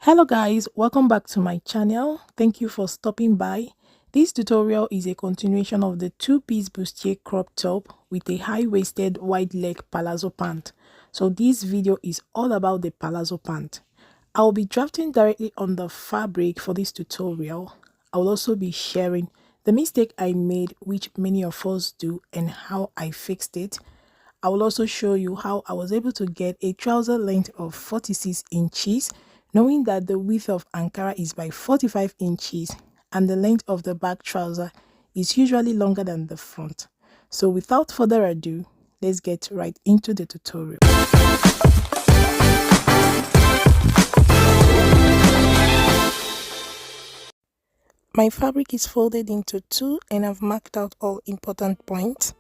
Hello guys, welcome back to my channel. Thank you for stopping by. This tutorial is a continuation of the two-piece bustier crop top with a high-waisted wide leg palazzo pant. So this video is all about the palazzo pant. I will be drafting directly on the fabric for this tutorial. I will also be sharing the mistake I made, which many of us do, and how I fixed it. I will also show you how I was able to get a trouser length of 46 inches, knowing that the width of Ankara is by 45 inches and the length of the back trouser is usually longer than the front. So without further ado, let's get right into the tutorial. My fabric is folded into two and I've marked out all important points.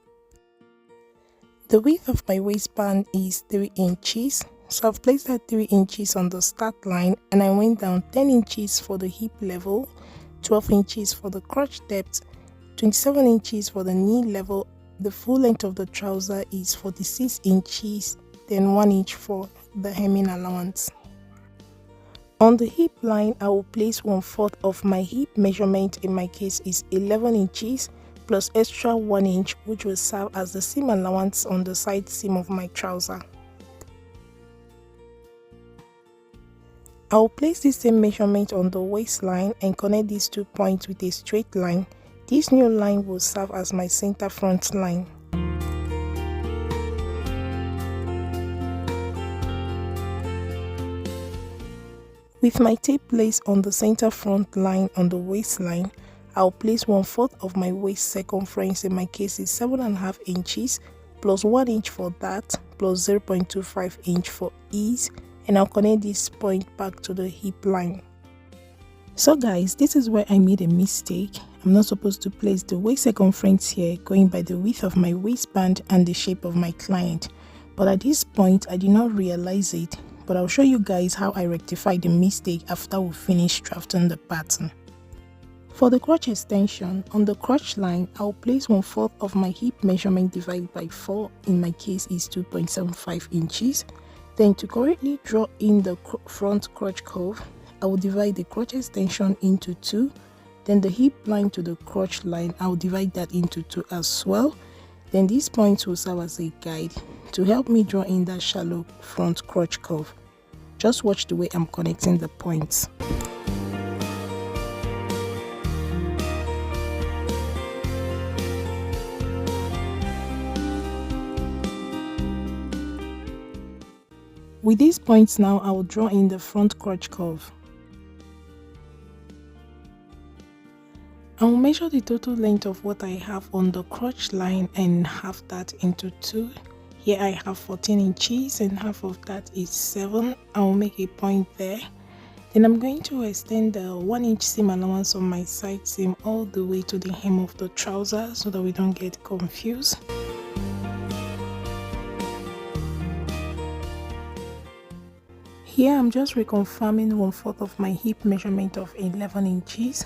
The width of my waistband is 3 inches, so I've placed that 3 inches on the start line and I went down 10 inches for the hip level, 12 inches for the crotch depth, 27 inches for the knee level. The full length of the trouser is 46 inches, then 1 inch for the hemming allowance. On the hip line, I will place 1/4 of my hip measurement, in my case is 11 inches, plus extra 1 inch, which will serve as the seam allowance on the side seam of my trouser. I will place the same measurement on the waistline and connect these 2 points with a straight line. This new line will serve as my center front line. With my tape placed on the center front line on the waistline, I'll place 1/4 of my waist circumference, in my case is 7.5 inches, plus 1 inch for that, plus 0.25 inch for ease, and I'll connect this point back to the hip line. So guys, this is where I made a mistake. I'm not supposed to place the waist circumference here, going by the width of my waistband and the shape of my client. But at this point, I did not realize it, but I'll show you guys how I rectified the mistake after we finish drafting the pattern. For the crotch extension, on the crotch line, I'll place 1/4 of my hip measurement divided by 4, in my case is 2.75 inches. Then to correctly draw in the front crotch curve, I will divide the crotch extension into 2. Then the hip line to the crotch line, I'll divide that into 2 as well. Then these points will serve as a guide to help me draw in that shallow front crotch curve. Just watch the way I'm connecting the points. With these points now, I will draw in the front crotch curve. I will measure the total length of what I have on the crotch line and half that into 2. Here I have 14 inches and half of that is 7. I will make a point there. Then I'm going to extend the 1 inch seam allowance on my side seam all the way to the hem of the trouser so that we don't get confused. Here I'm just reconfirming 1/4 of my hip measurement of 11 inches.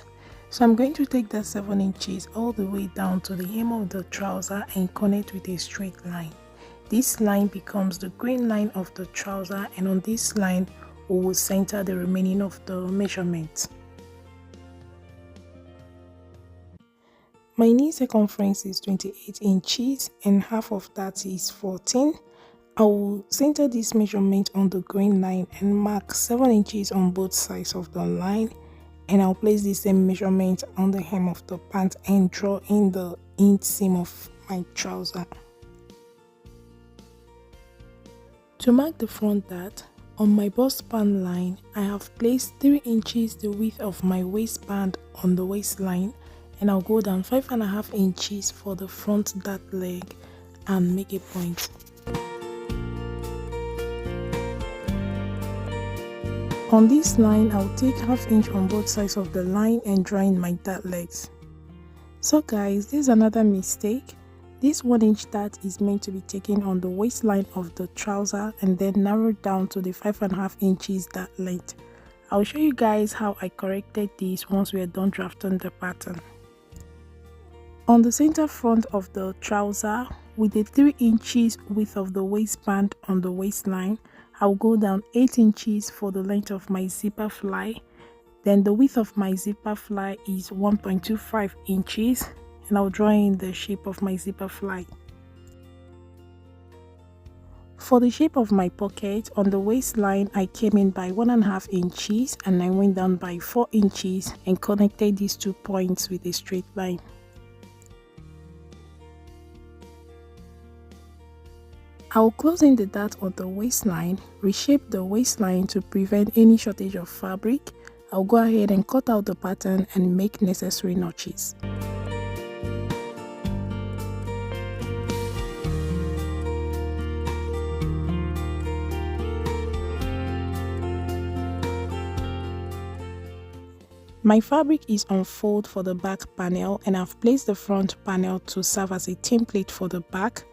So I'm going to take that 7 inches all the way down to the hem of the trouser and connect with a straight line. This line becomes the green line of the trouser, and on this line we will center the remaining of the measurement. My knee circumference is 28 inches and half of that is 14. I will center this measurement on the green line and mark 7 inches on both sides of the line, and I'll place the same measurement on the hem of the pant and draw in the inseam of my trouser. To mark the front dart, on my bust band line, I have placed 3 inches the width of my waistband on the waistline, and I'll go down 5.5 inches for the front dart leg and make a point. On this line, I'll take 1/2 inch on both sides of the line and draw in my dart legs. So guys, this is another mistake. This 1 inch dart is meant to be taken on the waistline of the trouser and then narrowed down to the 5.5 inches dart length. I'll show you guys how I corrected this once we are done drafting the pattern. On the center front of the trouser, with the 3 inches width of the waistband on the waistline, I'll go down 8 inches for the length of my zipper fly. Then the width of my zipper fly is 1.25 inches, and I'll draw in the shape of my zipper fly. For the shape of my pocket, on the waistline I came in by 1.5 inches and I went down by 4 inches and connected these 2 points with a straight line. I'll close in the dart on the waistline, reshape the waistline to prevent any shortage of fabric. I'll go ahead and cut out the pattern and make necessary notches. My fabric is on fold for the back panel, and I've placed the front panel to serve as a template for the back.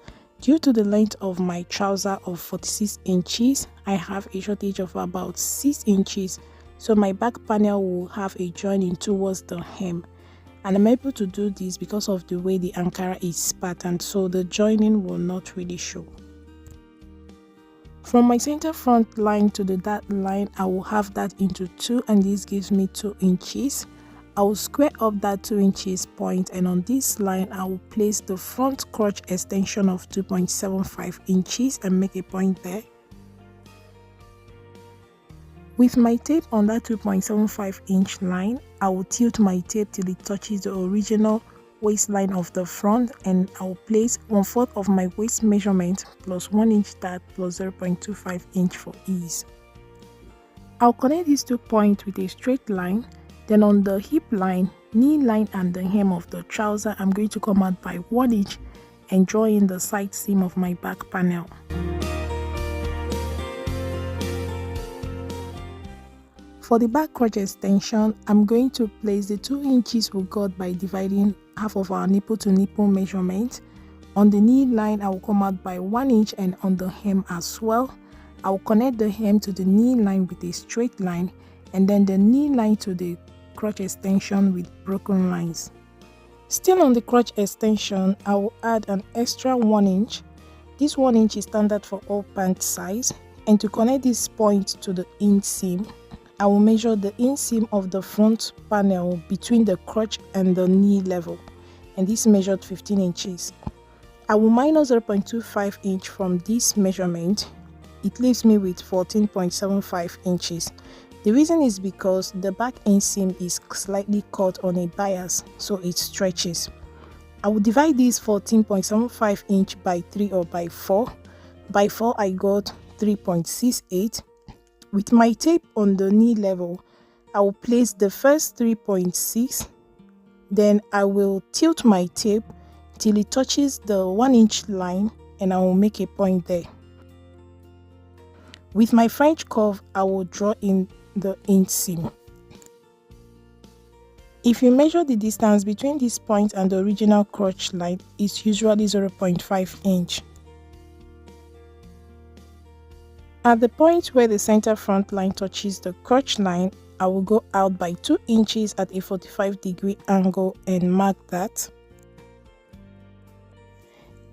Due to the length of my trouser of 46 inches, I have a shortage of about 6 inches, so my back panel will have a joining towards the hem. And I'm able to do this because of the way the Ankara is patterned, so the joining will not really show. From my center front line to the dart line, I will have that into 2, and this gives me 2 inches. I will square up that 2 inches point, and on this line I will place the front crotch extension of 2.75 inches and make a point there. With my tape on that 2.75 inch line, I will tilt my tape till it touches the original waistline of the front, and I will place 1/4 of my waist measurement plus 1 inch dart plus 0.25 inch for ease. I'll connect these 2 points with a straight line. Then on the hip line, knee line and the hem of the trouser, I'm going to come out by 1 inch and draw in the side seam of my back panel. For the back crotch extension, I'm going to place the 2 inches we got by dividing half of our nipple to nipple measurement. On the knee line, I will come out by 1 inch, and on the hem as well. I will connect the hem to the knee line with a straight line, and then the knee line to the crotch extension with broken lines. Still on the crotch extension, I will add an extra 1 inch. This 1 inch is standard for all pant size, and to connect this point to the inseam, I will measure the inseam of the front panel between the crotch and the knee level, and this measured 15 inches. I will minus 0.25 inch from this measurement. It leaves me with 14.75 inches. The reason is because the back inseam is slightly cut on a bias, so it stretches. I will divide this 14.75 inch by 3 or by 4. By 4 I got 3.68. With my tape on the knee level, I will place the first 3.6, then I will tilt my tape till it touches the 1 inch line, and I will make a point there. With my French curve, I will draw in the inseam. If you measure the distance between this point and the original crotch line, it's usually 0.5 inch. At the point where the center front line touches the crotch line, I will go out by 2 inches at a 45-degree angle and mark that.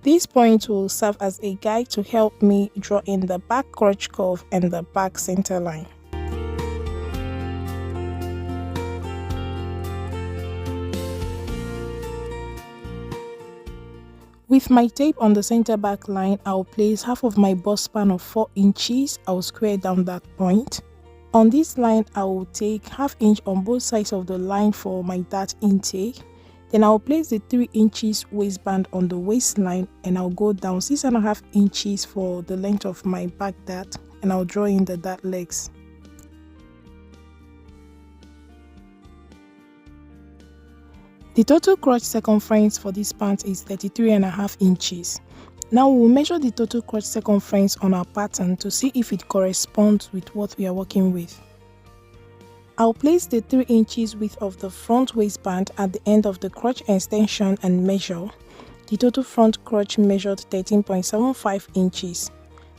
This point will serve as a guide to help me draw in the back crotch curve and the back center line. With my tape on the center back line, I will place half of my bust span of 4 inches. I will square down that point. On this line, I will take ½ inch on both sides of the line for my dart intake. Then I will place the 3 inches waistband on the waistline, and I'll go down 6.5 inches for the length of my back dart, and I'll draw in the dart legs. The total crotch circumference for this pant is 33.5 inches. Now we will measure the total crotch circumference on our pattern to see if it corresponds with what we are working with. I'll place the 3 inches width of the front waistband at the end of the crotch extension and measure. The total front crotch measured 13.75 inches.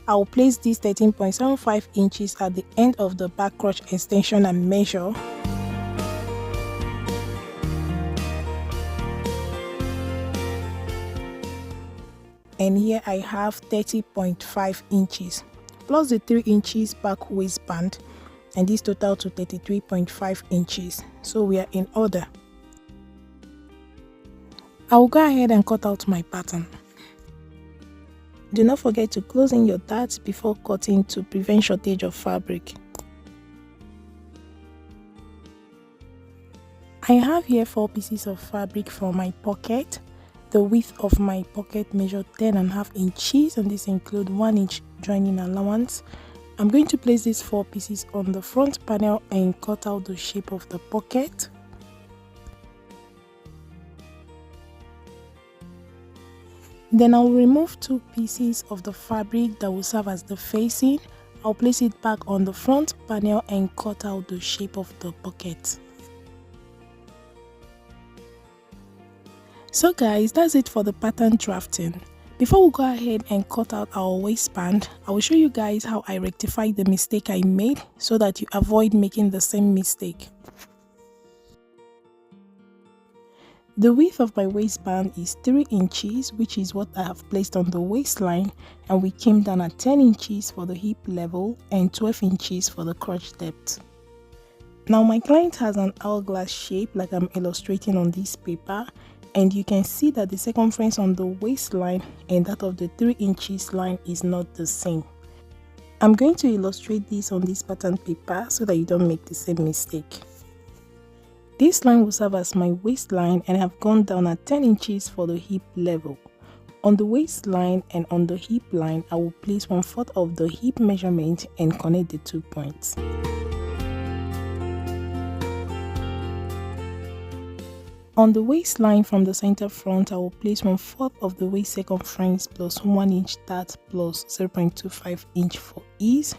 I'll place this 13.75 inches at the end of the back crotch extension and measure. And here I have 30.5 inches. plus the 3 inches back waistband, and this total to 33.5 inches. So we are in order. I will go ahead and cut out my pattern. Do not forget to close in your darts before cutting to prevent shortage of fabric. I have here 4 pieces of fabric for my pocket. The width of my pocket measured 10.5 inches, and this includes 1 inch joining allowance. I'm going to place these 4 pieces on the front panel and cut out the shape of the pocket. Then I'll remove 2 pieces of the fabric that will serve as the facing. I'll place it back on the front panel and cut out the shape of the pocket. So guys, that's it for the pattern drafting. Before we go ahead and cut out our waistband, I will show you guys how I rectified the mistake I made so that you avoid making the same mistake. The width of my waistband is 3 inches, which is what I have placed on the waistline, and we came down at 10 inches for the hip level and 12 inches for the crotch depth. Now my client has an hourglass shape like I'm illustrating on this paper, and you can see that the circumference on the waistline and that of the 3 inches line is not the same. I'm going to illustrate this on this pattern paper so that you don't make the same mistake. This line will serve as my waistline, and I have gone down at 10 inches for the hip level. On the waistline and on the hip line, I will place 1/4 of the hip measurement and connect the 2 points. On the waistline from the center front, I will place 1/4 of the waist circumference plus 1 inch dart plus 0.25 inch for ease.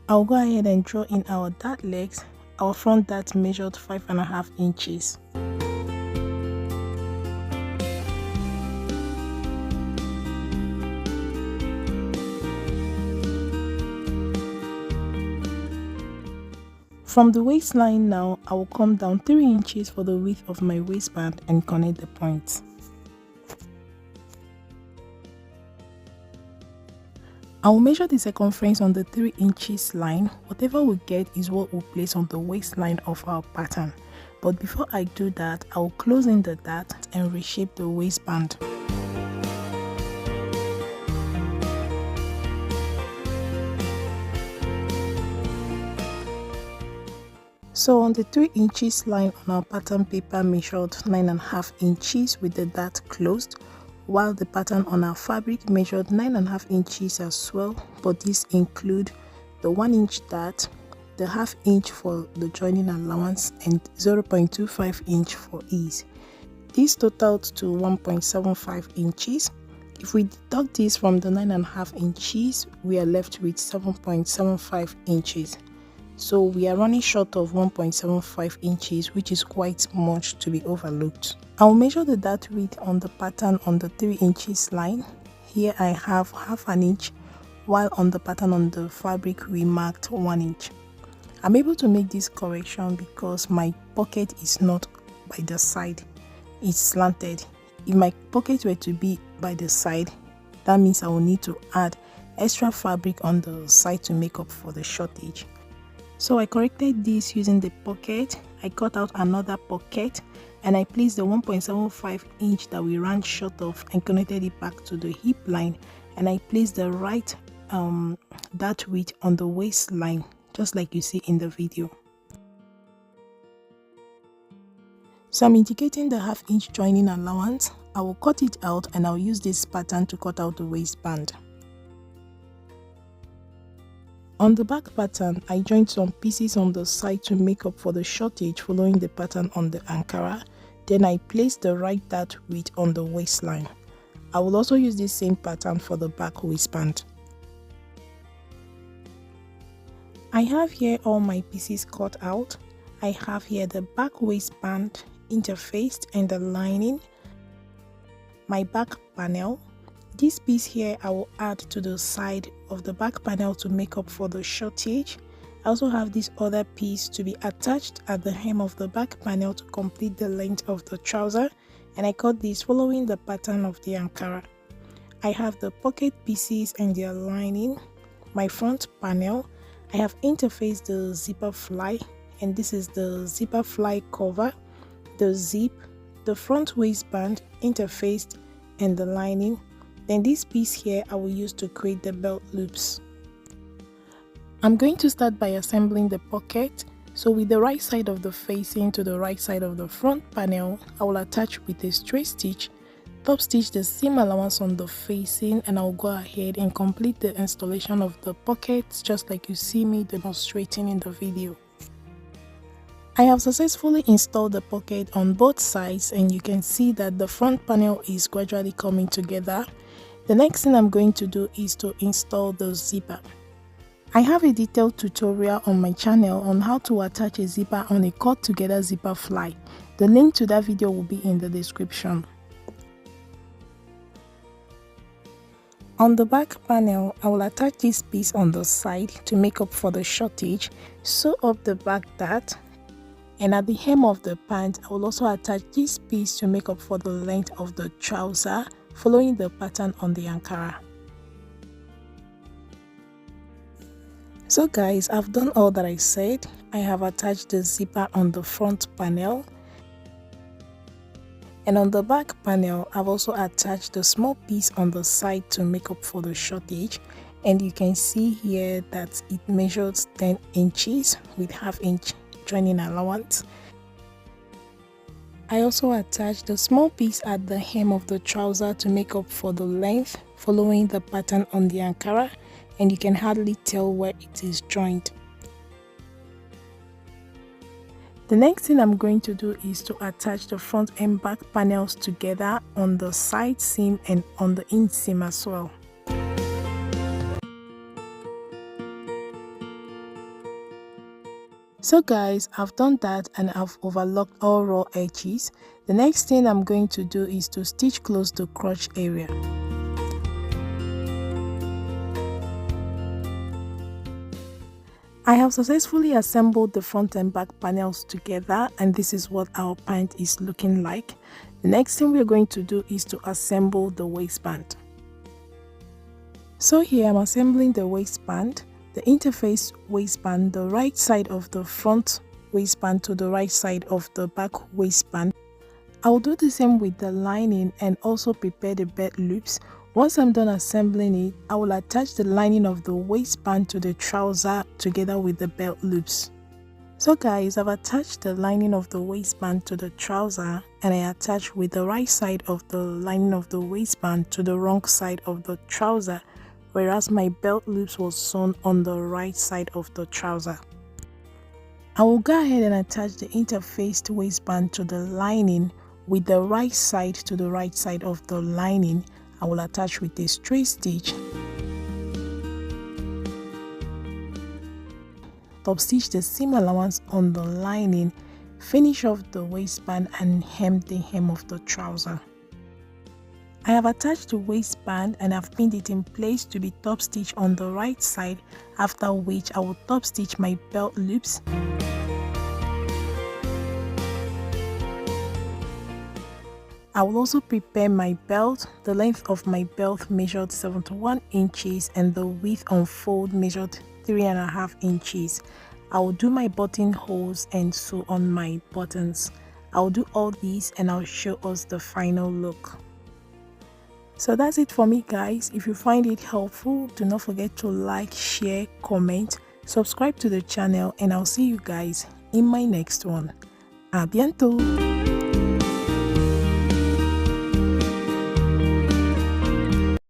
I'll go ahead and draw in our dart legs. Our front dart measured 5.5 inches. From the waistline now, I will come down 3 inches for the width of my waistband and connect the points. I will measure the circumference on the 3 inches line. Whatever we get is what we'll place on the waistline of our pattern. But before I do that, I will close in the dart and reshape the waistband. So on the 3 inches line on our pattern paper measured 9.5 inches with the dart closed, while the pattern on our fabric measured 9.5 inches as well, but this include the 1 inch dart, the 1/2 inch for the joining allowance, and 0.25 inch for ease. This totaled to 1.75 inches. If we deduct this from the 9.5 inches, we are left with 7.75 inches. So we are running short of 1.75 inches, which is quite much to be overlooked. I'll measure the dart width on the pattern on the 3 inches line. Here I have 1/2 inch, while on the pattern on the fabric we marked 1 inch. I'm able to make this correction because my pocket is not by the side, it's slanted. If my pocket were to be by the side, that means I will need to add extra fabric on the side to make up for the shortage. So I corrected this using the pocket. I cut out another pocket and I placed the 1.75 inch that we ran short of and connected it back to the hip line, and I placed the right dart width on the waistline, just like you see in the video. So I'm indicating the 1/2 inch joining allowance. I will cut it out and I'll use this pattern to cut out the waistband. On the back pattern, I joined some pieces on the side to make up for the shortage following the pattern on the Ankara. Then I placed the right dart width on the waistline. I will also use this same pattern for the back waistband. I have here all my pieces cut out. I have here the back waistband interfaced and the lining, my back panel. This piece here I will add to the side of the back panel to make up for the shortage. I also have this other piece to be attached at the hem of the back panel to complete the length of the trouser, and I cut this following the pattern of the Ankara. I have the pocket pieces and their lining, my front panel, I have interfaced the zipper fly, and this is the zipper fly cover, the zip, the front waistband interfaced, and the lining. Then this piece here I will use to create the belt loops. I'm going to start by assembling the pocket. So with the right side of the facing to the right side of the front panel, I will attach with a straight stitch, top stitch the seam allowance on the facing, and I'll go ahead and complete the installation of the pockets just like you see me demonstrating in the video. I have successfully installed the pocket on both sides, and you can see that the front panel is gradually coming together. The next thing I'm going to do is to install the zipper. I have a detailed tutorial on my channel on how to attach a zipper on a cut together zipper fly. The link to that video will be in the description. On the back panel, I will attach this piece on the side to make up for the shortage, sew up the back dart, and at the hem of the pant, I will also attach this piece to make up for the length of the trouser, following the pattern on the Ankara. So guys, I've done all that I said. I have attached the zipper on the front panel, and on the back panel I've also attached the small piece on the side to make up for the shortage, and you can see here that it measures 10 inches with half-inch joining allowance. I also attached the small piece at the hem of the trouser to make up for the length, following the pattern on the Ankara, and you can hardly tell where it is joined. The next thing I'm going to do is to attach the front and back panels together on the side seam and on the inseam as well. So guys, I've done that and I've overlocked all raw edges. The next thing I'm going to do is to stitch close the crotch area. I have successfully assembled the front and back panels together, and this is what our pant is looking like. The next thing we're going to do is to assemble the waistband. So here I'm assembling the waistband, the interface waistband, the right side of the front waistband to the right side of the back waistband. I will do the same with the lining and also prepare the belt loops. Once I'm done assembling it, I will attach the lining of the waistband to the trouser together with the belt loops. So guys, I've attached the lining of the waistband to the trouser, and I attach with the right side of the lining of the waistband to the wrong side of the trouser, whereas my belt loops was sewn on the right side of the trouser. I will go ahead and attach the interfaced waistband to the lining with the right side to the right side of the lining. I will attach with a straight stitch, top stitch the seam allowance on the lining, finish off the waistband and hem the hem of the trouser. I have attached the waistband and I've pinned it in place to be top stitched on the right side, after which I will top stitch my belt loops. I will also prepare my belt. The length of my belt measured 71 inches and the width on fold measured 3.5 inches. I will do my buttonholes and sew on my buttons. I will do all these and I'll show us the final look. So that's it for me guys. If you find it helpful, do not forget to like, share, comment, subscribe to the channel, and I'll see you guys in my next one. A bientôt!